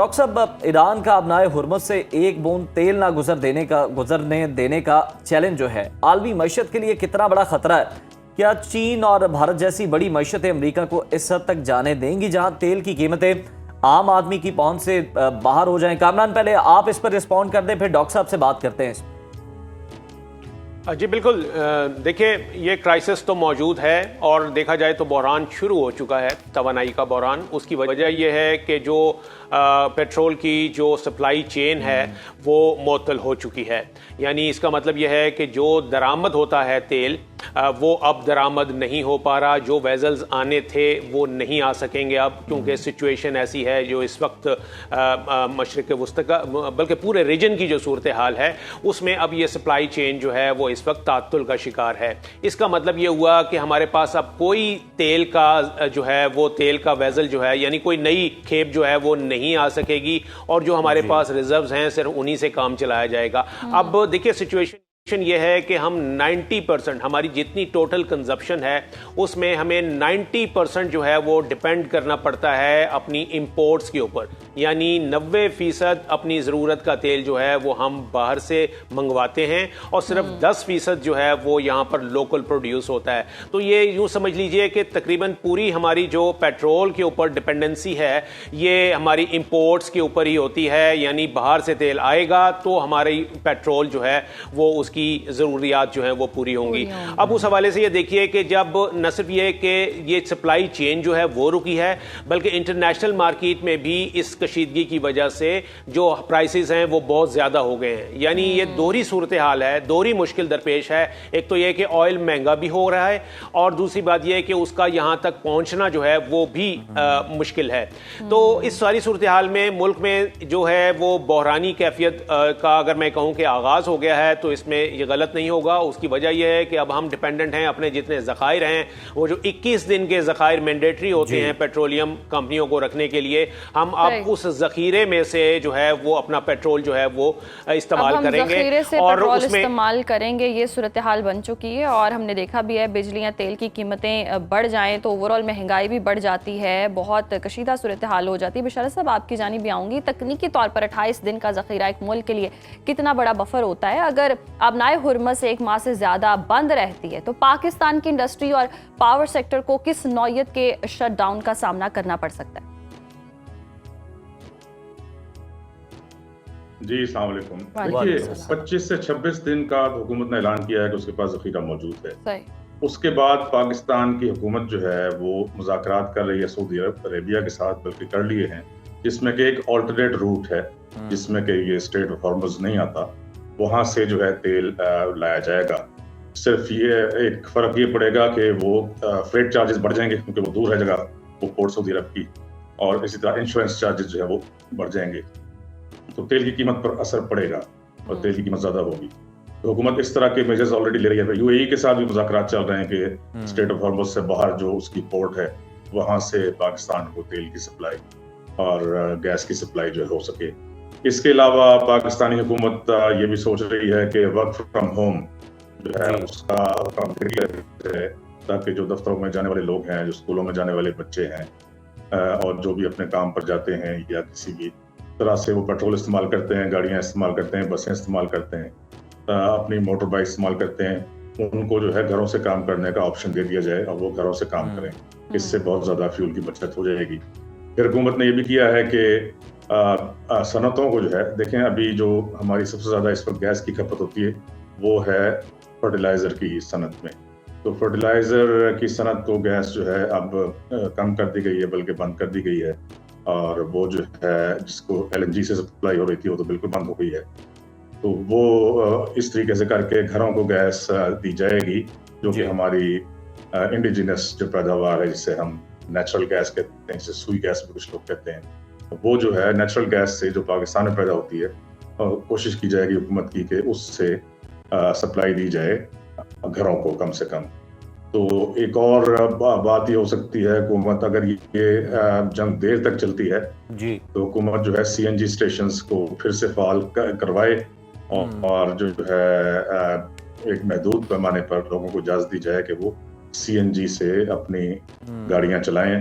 Doctor صاحب، ایران کا ابنائے Hormuz سے ایک بوند تیل نہ گزرنے دینے کا چیلنج جو ہے عالمی معیشت کے لیے کتنا بڑا خطرہ ہے؟ کیا چین اور بھارت جیسی بڑی معیشتیں امریکہ کو اس حد تک جانے دیں گی جہاں تیل کی قیمتیں عام آدمی کی پہنچ سے باہر ہو جائیں؟ کامران، پہلے آپ اس پر رسپونڈ کر دیں، پھر ڈاکٹر صاحب سے بات کرتے ہیں۔ جی بالکل، دیکھیں یہ کرائسس تو موجود ہے اور دیکھا جائے تو بحران شروع ہو چکا ہے، توانائی کا بحران۔ اس کی وجہ یہ ہے کہ جو پیٹرول کی جو سپلائی چین ہے وہ معطل ہو چکی ہے، یعنی اس کا مطلب یہ ہے کہ جو درآمد ہوتا ہے تیل وہ اب درآمد نہیں ہو پا رہا، جو ویزلز آنے تھے وہ نہیں آ سکیں گے اب، کیونکہ سچویشن ایسی ہے جو اس وقت مشرق وسطی کا بلکہ پورے ریجن کی جو صورتحال ہے اس میں اب یہ سپلائی چین جو ہے وہ اس وقت تعطل کا شکار ہے۔ اس کا مطلب یہ ہوا کہ ہمارے پاس اب کوئی تیل کا جو ہے وہ تیل کا ویزل جو ہے یعنی کوئی نئی کھیپ جو ہے وہ نہیں آ سکے گی، اور جو ہمارے پاس ریزروز ہیں صرف انہی سے کام چلایا جائے گا۔ اب دیکھیے سچویشن یہ ہے کہ ہم 90% ہماری جتنی ٹوٹل کنزپشن ہے اس میں ہمیں 90% جو ہے وہ ڈیپینڈ کرنا پڑتا ہے اپنی امپورٹس کے اوپر، یعنی 90% اپنی ضرورت کا تیل جو ہے وہ ہم باہر سے منگواتے ہیں اور صرف 10% جو ہے وہ یہاں پر لوکل پروڈیوس ہوتا ہے۔ تو یہ یوں سمجھ لیجئے کہ تقریباً پوری ہماری جو پیٹرول کے اوپر ڈیپینڈنسی ہے یہ ہماری امپورٹس کے اوپر ہی ہوتی ہے، یعنی باہر سے تیل آئے گا تو ہماری پیٹرول جو ہے وہ اس کی ضروریات جو ہیں وہ پوری ہوں گی۔ اب اس حوالے سے یہ دیکھیے کہ جب نہ صرف یہ کہ یہ سپلائی چین جو ہے وہ رکی ہے بلکہ انٹرنیشنل مارکیٹ میں بھی اس کشیدگی کی وجہ سے جو پرائسز ہیں وہ بہت زیادہ ہو گئے ہیں، یعنی یہ دوہری صورتحال ہے، دوہری مشکل درپیش ہے۔ ایک تو یہ کہ آئل مہنگا بھی ہو رہا ہے اور دوسری بات یہ کہ اس کا یہاں تک پہنچنا جو ہے وہ بھی مشکل ہے۔ تو اس ساری صورتحال میں ملک میں جو ہے وہ بحرانی کیفیت کا اگر میں کہوں کہ آغاز ہو گیا ہے تو اس میں یہ غلط نہیں ہوگا۔ اس کی وجہ یہ ہے کہ اب ہم ڈیپینڈنٹ ہیں اپنے جتنے ذخائر ہیں، وہ جو 21 دن کے ذخائر مینڈیٹری ہوتے ہیں پیٹرولیم کمپنیوں کو رکھنے کے لیے، ہم اب اس ذخیرے میں سے جو ہے وہ اپنا پیٹرول جو ہے وہ استعمال کریں گے اور اس میں استعمال کریں گے۔ یہ صورتحال بن چکی ہے اور ہم نے دیکھا بھی ہے بجلی یا تیل کی قیمتیں بڑھ جائیں تو اوورآل مہنگائی بھی بڑھ جاتی ہے، بہت کشیدہ صورتحال ہو جاتی ہے۔ بشارت صاحب آپ کی جانب بھی آؤں گی، تکنیکی طور پر 28 دن کا ذخیرہ ایک ملک کے لیے کتنا بڑا بفر ہوتا ہے؟ اگر ابنائے ہرمز ایک ماہ سے زیادہ بند رہتی ہے تو پاکستان کی انڈسٹری اور پاور سیکٹر کو کس نوعیت کے شٹ ڈاؤن کا سامنا کرنا پڑ سکتا ہے؟ جی السلام علیکم۔ دیکھیے 25 سے 26 دن کا حکومت نے اعلان کیا ہے کہ اس کے پاس ذخیرہ موجود ہے۔ اس کے بعد پاکستان کی حکومت جو ہے وہ مذاکرات کر رہی ہے سعودی عربیہ کے ساتھ، بلکہ کر لیے ہیں، جس میں کہ ایک آلٹرنیٹ روٹ ہے جس میں کہ یہ اسٹریٹ آف ہارمز نہیں آتا، وہاں سے جو ہے تیل لایا جائے گا۔ صرف یہ ایک فرق یہ پڑے گا کہ وہ فریٹ چارجز بڑھ جائیں گے کیونکہ وہ دور ہے جگہ، وہ پورٹ سعودی عرب کی، اور اسی طرح انشورنس چارجز جو ہے وہ بڑھ جائیں گے، تو تیل کی قیمت پر اثر پڑے گا اور تیل کی قیمت زیادہ ہوگی۔ تو حکومت اس طرح کے میجرز آلریڈی لے رہی ہے۔ یو اے ای کے ساتھ بھی مذاکرات چل رہے ہیں کہ اسٹریٹ آف ہارمز سے باہر جو اس کی پورٹ ہے وہاں سے پاکستان کو تیل کی سپلائی اور گیس کی سپلائی جو ہو سکے۔ اس کے علاوہ پاکستانی حکومت یہ بھی سوچ رہی ہے کہ ورک فرام ہوم جو ہے اس کا ہے، تاکہ جو دفتروں میں جانے والے لوگ ہیں، جو اسکولوں میں جانے والے بچے ہیں اور جو بھی اپنے کام پر جاتے ہیں یا کسی بھی طرح سے وہ پیٹرول استعمال کرتے ہیں، گاڑیاں استعمال کرتے ہیں، بسیں استعمال کرتے ہیں، اپنی موٹر بائک استعمال کرتے ہیں، ان کو جو ہے گھروں سے کام کرنے کا آپشن دے دیا جائے اور وہ گھروں سے کام کریں۔ اس سے بہت زیادہ فیول کی بچت ہو جائے گی۔ پھر حکومت نے یہ بھی کیا ہے کہ صنعتوں کو جو ہے، دیکھیں ابھی جو ہماری سب سے زیادہ اس وقت گیس کی کھپت ہوتی ہے وہ ہے فرٹیلائزر کی صنعت میں، تو فرٹیلائزر کی صنعت کو گیس جو ہے اب کم کر دی گئی ہے، بلکہ بند کر دی گئی ہے، اور وہ جو ہے جس کو ایل این جی سے سپلائی ہو رہی تھی وہ تو بالکل بند ہو گئی ہے۔ تو وہ اس طریقے سے کر کے گھروں کو گیس دی جائے گی جو کہ ہماری انڈیجینس جو پیداوار ہے جسے ہم نیچرل گیس کہتے ہیں، جسے سوئی گیس بھی کچھ لوگ کہتے ہیں، وہ جو ہے نیچرل گیس سے جو پاکستان میں پیدا ہوتی ہے کوشش کی جائے گی حکومت کی کہ اس سے سپلائی دی جائے گھروں کو کم سے کم۔ تو ایک اور بات یہ ہو سکتی ہے، حکومت اگر یہ جنگ دیر تک چلتی ہے تو حکومت جو ہے سی این جی اسٹیشنز کو پھر سے فعال کروائے اور جو ہے ایک محدود پیمانے پر لوگوں کو اجازت دی جائے کہ وہ سی این جی سے اپنی گاڑیاں چلائیں